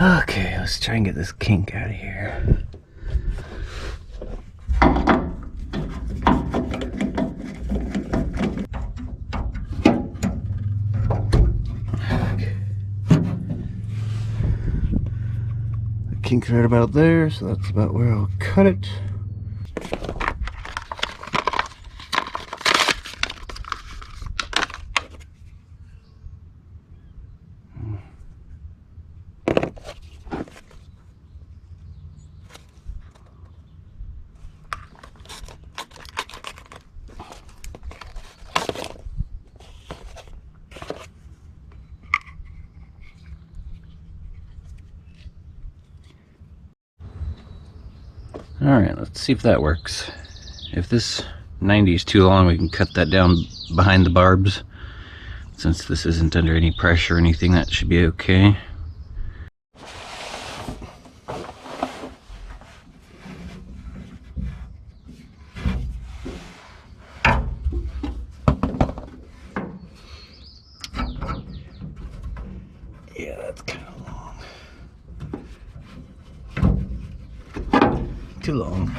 Okay, let's try and get this kink out of here. Okay. The kink's right about there, so that's about where I'll cut it. Alright, let's see if that works. If this 90 is too long, we can cut that down behind the barbs. Since this isn't under any pressure or anything, that should be okay. Yeah, that's kind of long. Too long.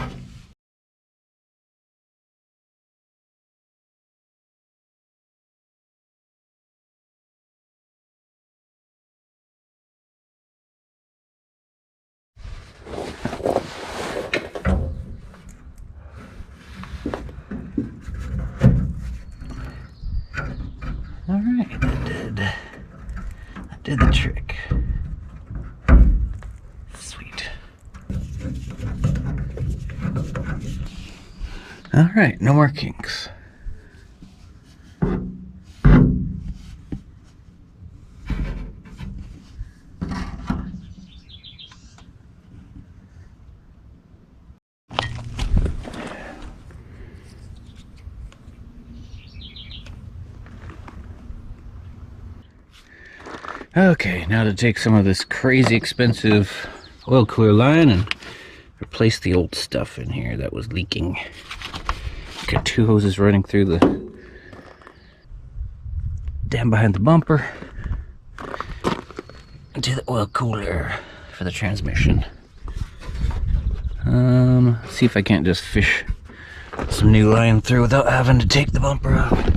Alright, that did the trick. Sweet. Alright, no more kinks. Okay, now to take some of this crazy expensive oil cooler line and replace the old stuff in here that was leaking. Got two hoses running through the dam behind the bumper into the oil cooler for the transmission. See if I can't just fish some new line through without having to take the bumper off.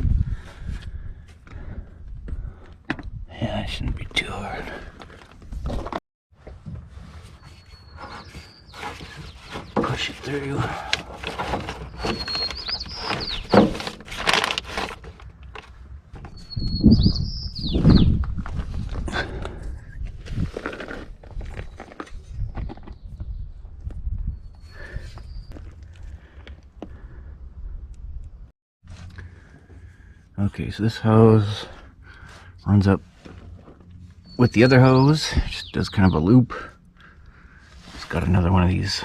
Yeah, it shouldn't be too hard. Push it through. Okay, so this hose runs up with the other hose, just does kind of a loop. It's got another one of these.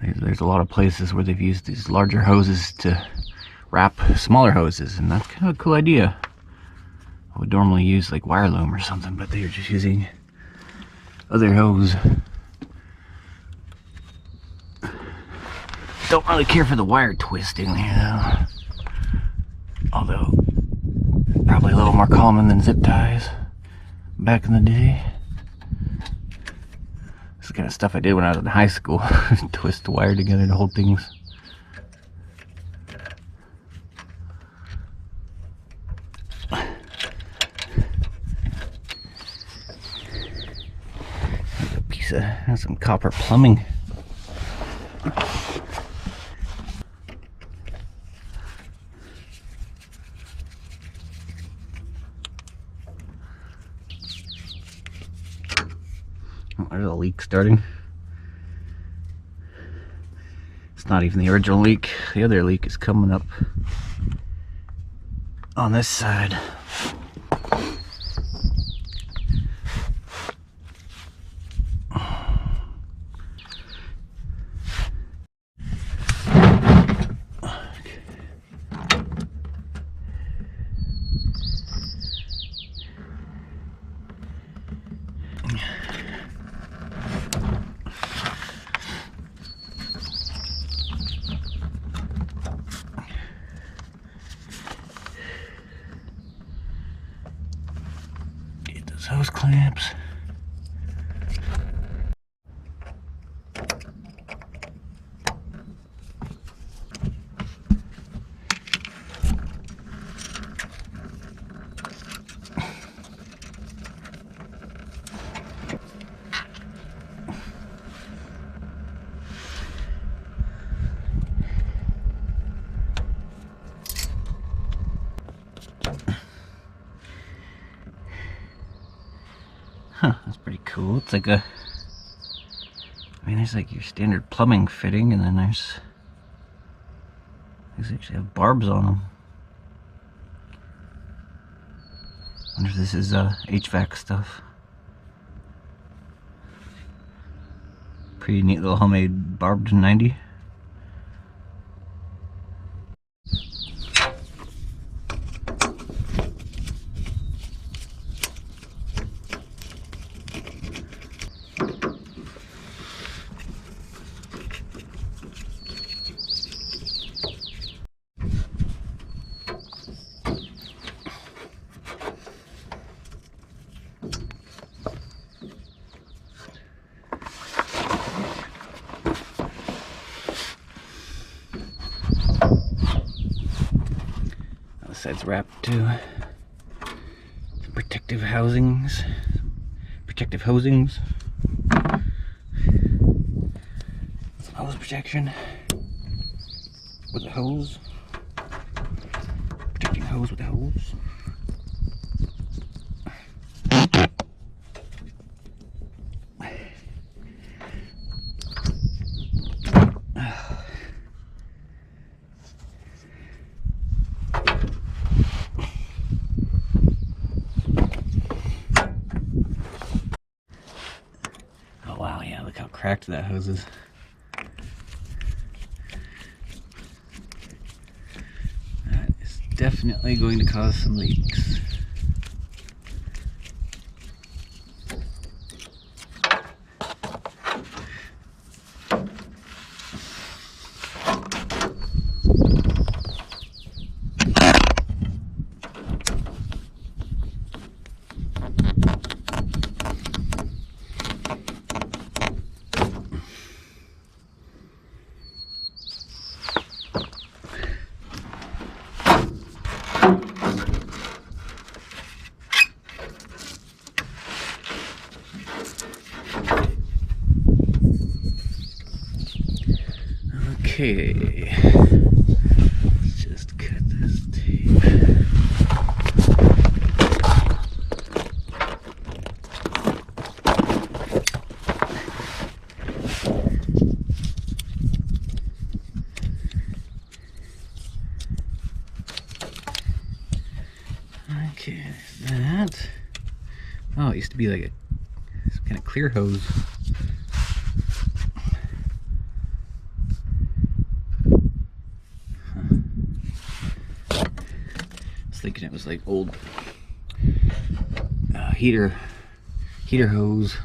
There's a lot of places where they've used these larger hoses to wrap smaller hoses, and that's kind of a cool idea. I would normally use like wire loom or something, but they're just using other hose. Don't really care for the wire twisting there though. Although, probably a little more common than zip ties back in the day. This is the kind of stuff I did when I was in high school. Twist the wire together to hold things. There's a piece of some copper plumbing. There's a leak starting. It's not even the original leak. The other leak is coming up on this side. Hose clamps. Huh, that's pretty cool. It's like a, I mean, there's like your standard plumbing fitting, and then these actually have barbs on them. I wonder if this is HVAC stuff. Pretty neat little homemade barbed 90. This side's wrapped too. Some protective housings. Protective hosings. Some hose protection. With a hose. Protecting hose with a hose. Wow, yeah, look how cracked that hose is. That is definitely going to cause some leaks. Okay, let's just cut this tape. Okay, that. Oh, it used to be like some kind of clear hose. Thinking it was like old heater hose.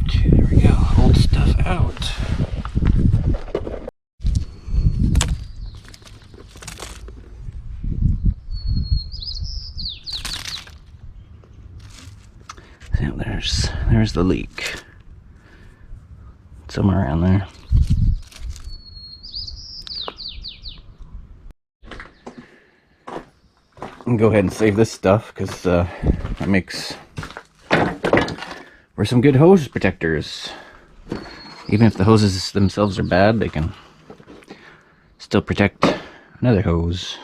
Okay, there we go. Old stuff out. There's the leak. Somewhere around there. I'm gonna go ahead and save this stuff because that makes for some good hose protectors. Even if the hoses themselves are bad, they can still protect another hose.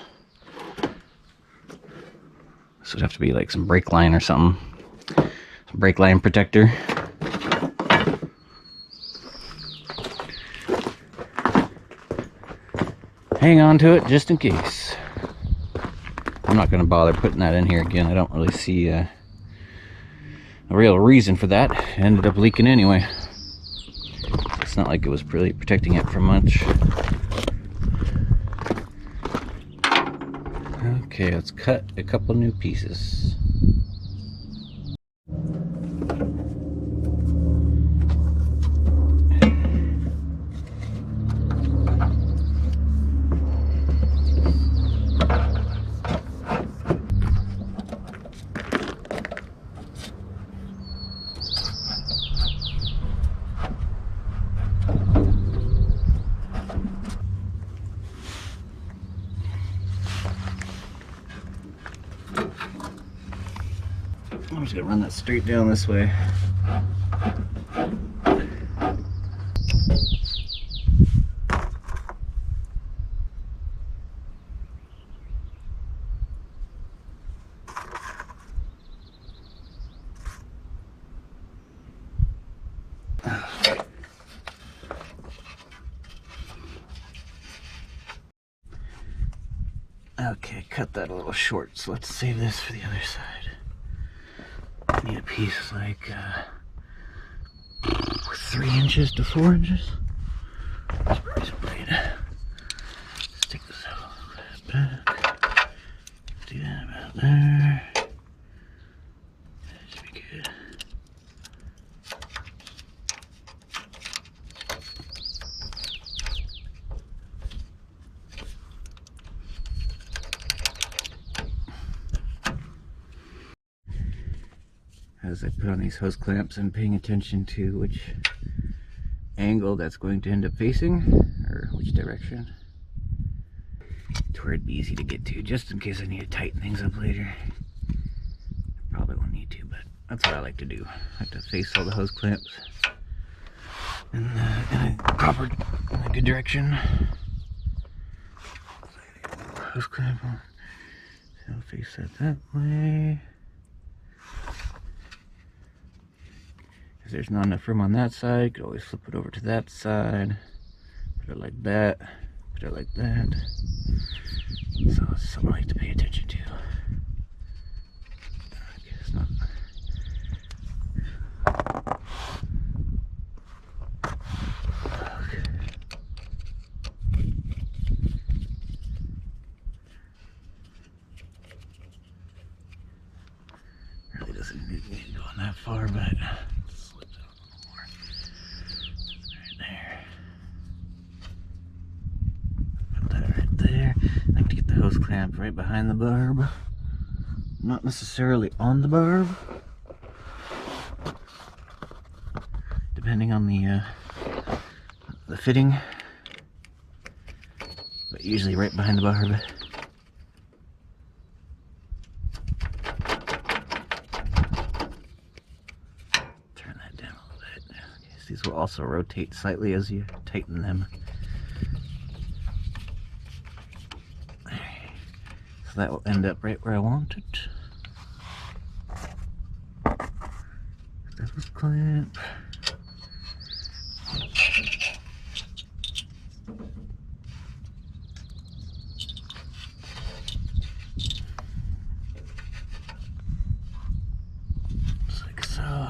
This would have to be like some brake line or something. Brake line protector. Hang on to it just in case. I'm not going to bother putting that in here again. I don't really see a real reason for that. It ended up leaking anyway. It's not like it was really protecting it from much. Okay, let's cut a couple new pieces. I'm just gonna run that straight down this way. Okay, cut that a little short, so let's save this for the other side. I need a piece like 3 inches to 4 inches. Let's raise a blade. Let's take this out a little bit back. Do that about there. That should be good. As I put on these hose clamps, I'm paying attention to which angle that's going to end up facing, or which direction, to where it'd be easy to get to, just in case I need to tighten things up later. Probably won't need to, but that's what I like to do. I like to face all the hose clamps in a good direction. Hose clamp on. So I'll face that way. If there's not enough room on that side, you could always flip it over to that side. Put it like that. Put it like that. So it's something I like to pay attention to. Okay, it's not. Okay. Really doesn't need to go that far, but. Hose clamp right behind the barb, not necessarily on the barb, depending on the fitting, but usually right behind the barb. Turn that down a little bit. Okay, so these will also rotate slightly as you tighten them. So that will end up right where I want it. That was clamp. Just like so.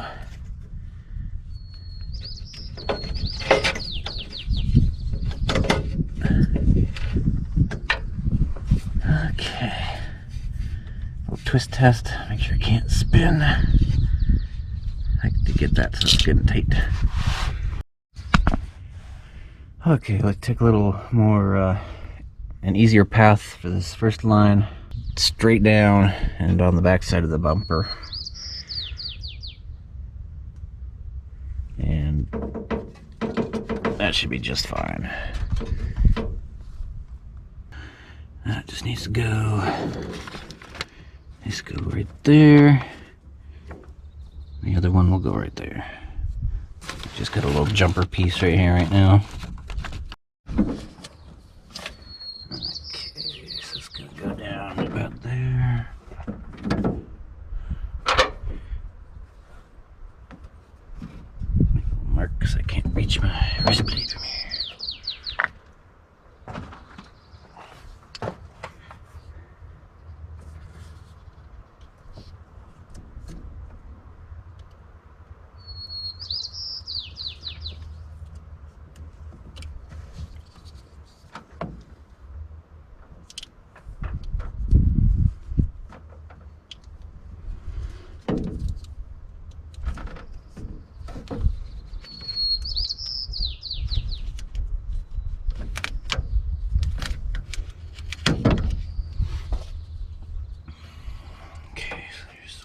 Okay, little twist test, make sure it can't spin. I like to get that so it's good and tight. Okay, let's take a little more, an easier path for this first line. Straight down and on the back side of the bumper. And that should be just fine. That just needs to go. Needs to go right there. The other one will go right there. Just got a little jumper piece right here right now. Okay, so it's gonna go down about there. Make a little mark because I can't reach my razor blade from here.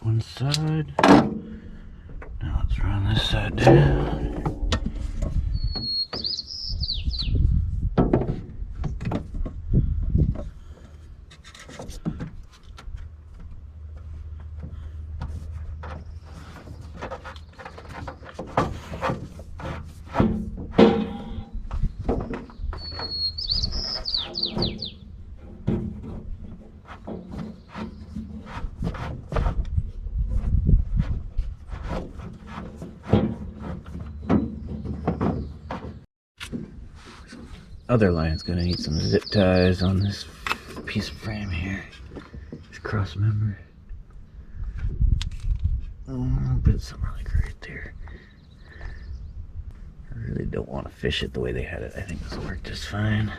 One side. Now let's run this side down. other line is going to need some zip ties on this piece of frame here. This cross member. Put some like right there. I really don't want to fish it the way they had it. I think this will work just fine.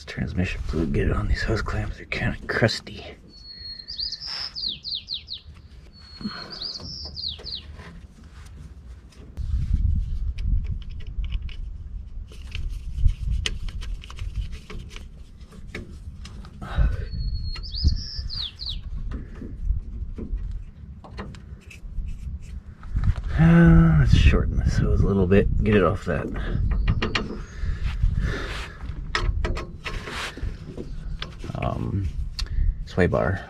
Transmission fluid, get it on these hose clamps. They're kind of crusty. Let's shorten this hose a little bit. Get it off that sway bar.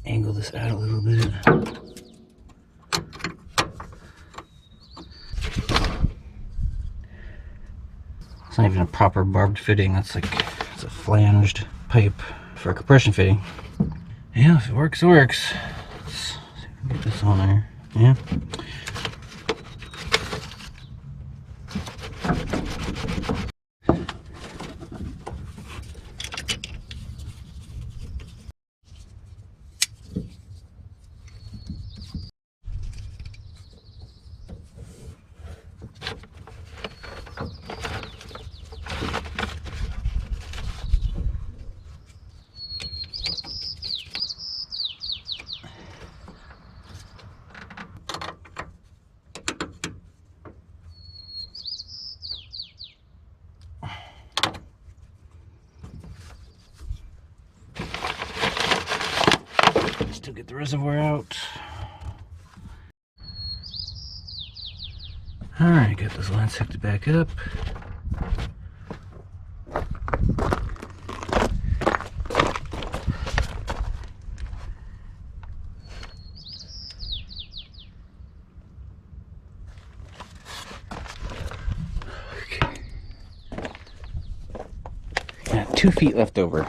Angle this out a little bit. It's not even a proper barbed fitting. That's like, it's a flanged pipe for a compression fitting. Yeah, if it works, it works. Let's see if we can get this on there. Yeah. Still get the reservoir out. Alright, got this line hooked back up. Okay. Got 2 feet left over.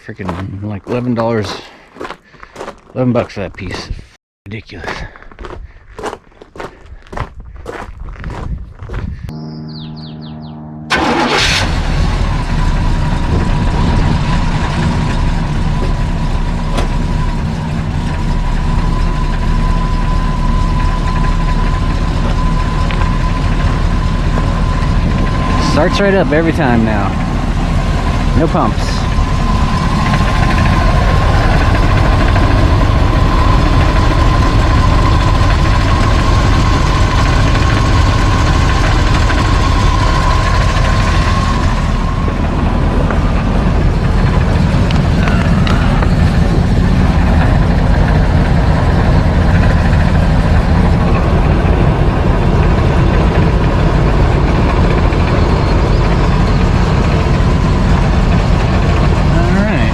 Freaking like $11, $11 for that piece. Ridiculous. Starts right up every time now. No pumps.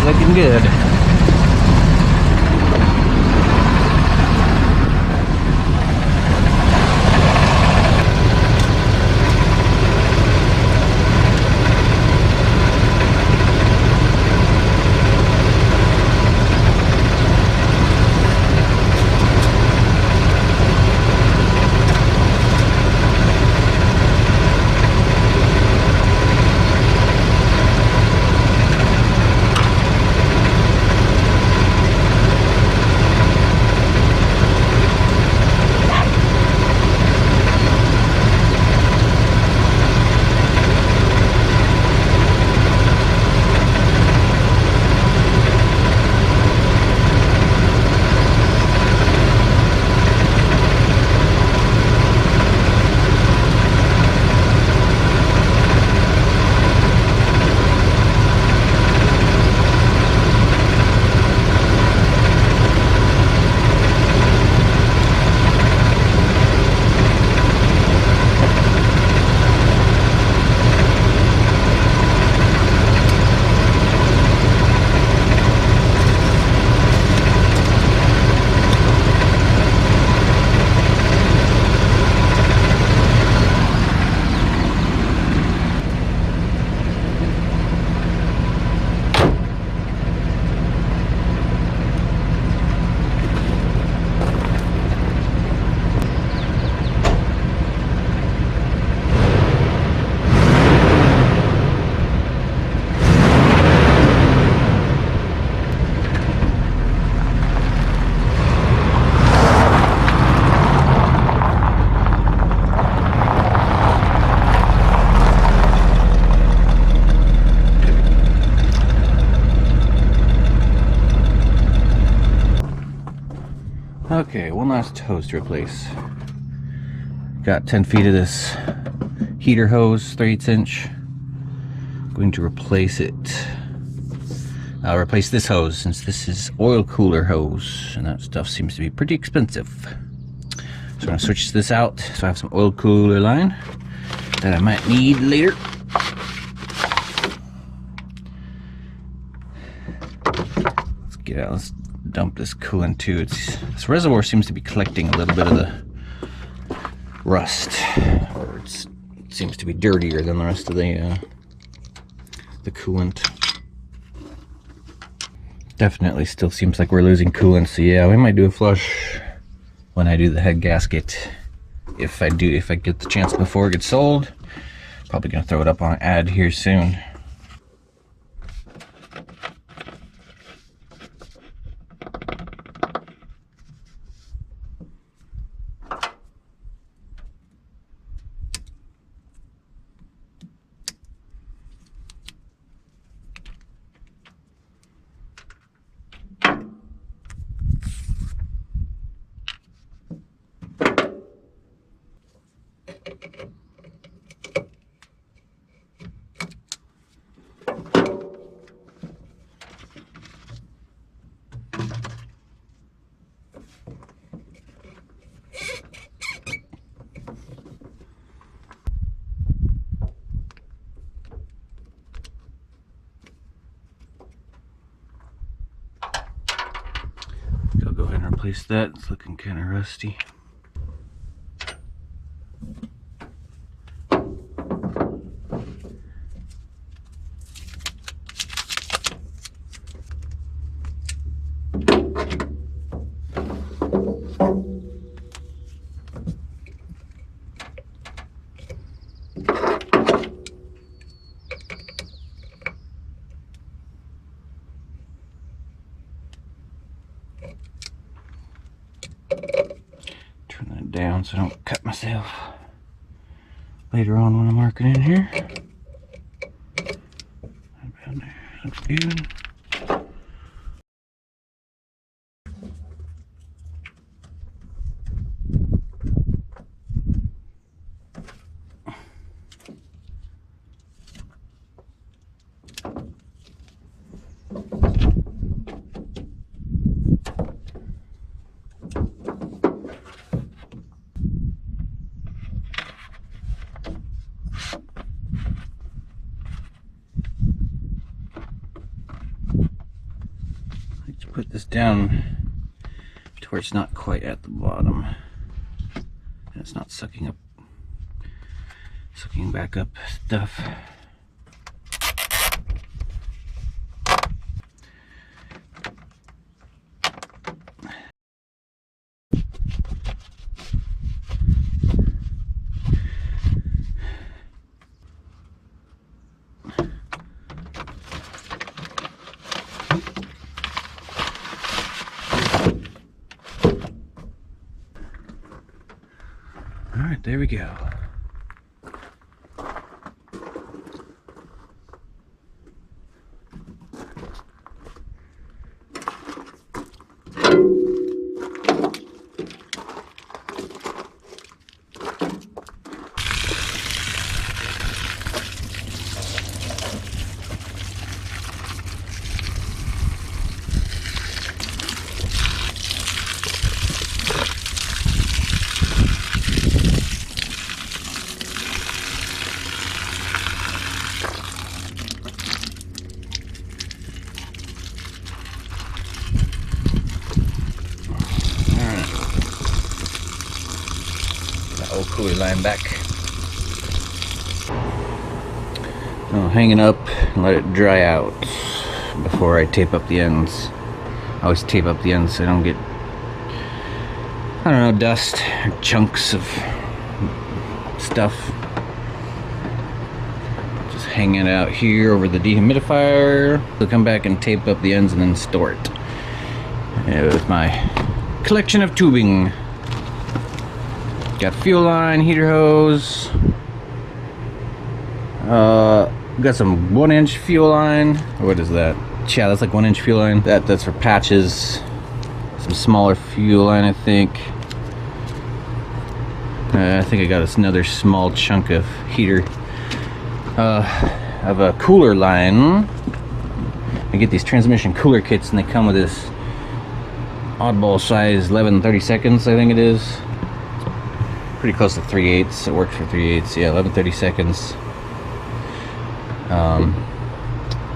Looking good. Okay, one last hose to replace. Got 10 feet of this heater hose, 3/8 inch. Going to replace it. I'll replace this hose since this is oil cooler hose, and that stuff seems to be pretty expensive. So I'm gonna switch this out so I have some oil cooler line that I might need later. Let's get out. Let's dump this coolant too. This reservoir seems to be collecting a little bit of the rust, or it seems to be dirtier than the rest of the coolant. Definitely still seems like we're losing coolant, so yeah, we might do a flush when I do the head gasket. If I get the chance before it gets sold. Probably gonna throw it up on an ad here soon. I'll go ahead and replace that. It's looking kind of rusty. Down so I don't cut myself later on when I'm working in here. About there. Looks good. Put this down to where it's not quite at the bottom and it's not sucking back up stuff. Alright, there we go. Old cooler line back. I'll hang it up and let it dry out before I tape up the ends. I always tape up the ends so I don't get, I don't know, dust or chunks of stuff. Just hang it out here over the dehumidifier. I'll come back and tape up the ends and then store it. With my collection of tubing. Got fuel line, heater hose. Got some 1-inch fuel line. What is that? Yeah, that's like 1-inch fuel line. That's for patches. some smaller fuel line, I think. I think I got another small chunk of heater. I have a cooler line. I get these transmission cooler kits, and they come with this oddball size 11/32, I think it is. Pretty close to 3/8. It works for 3/8. Yeah, 11/32.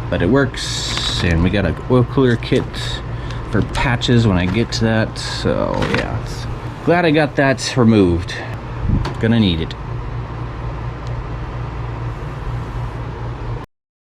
But it works, and we got a oil cooler kit for patches when I get to that. So yeah, glad I got that removed. Gonna need it.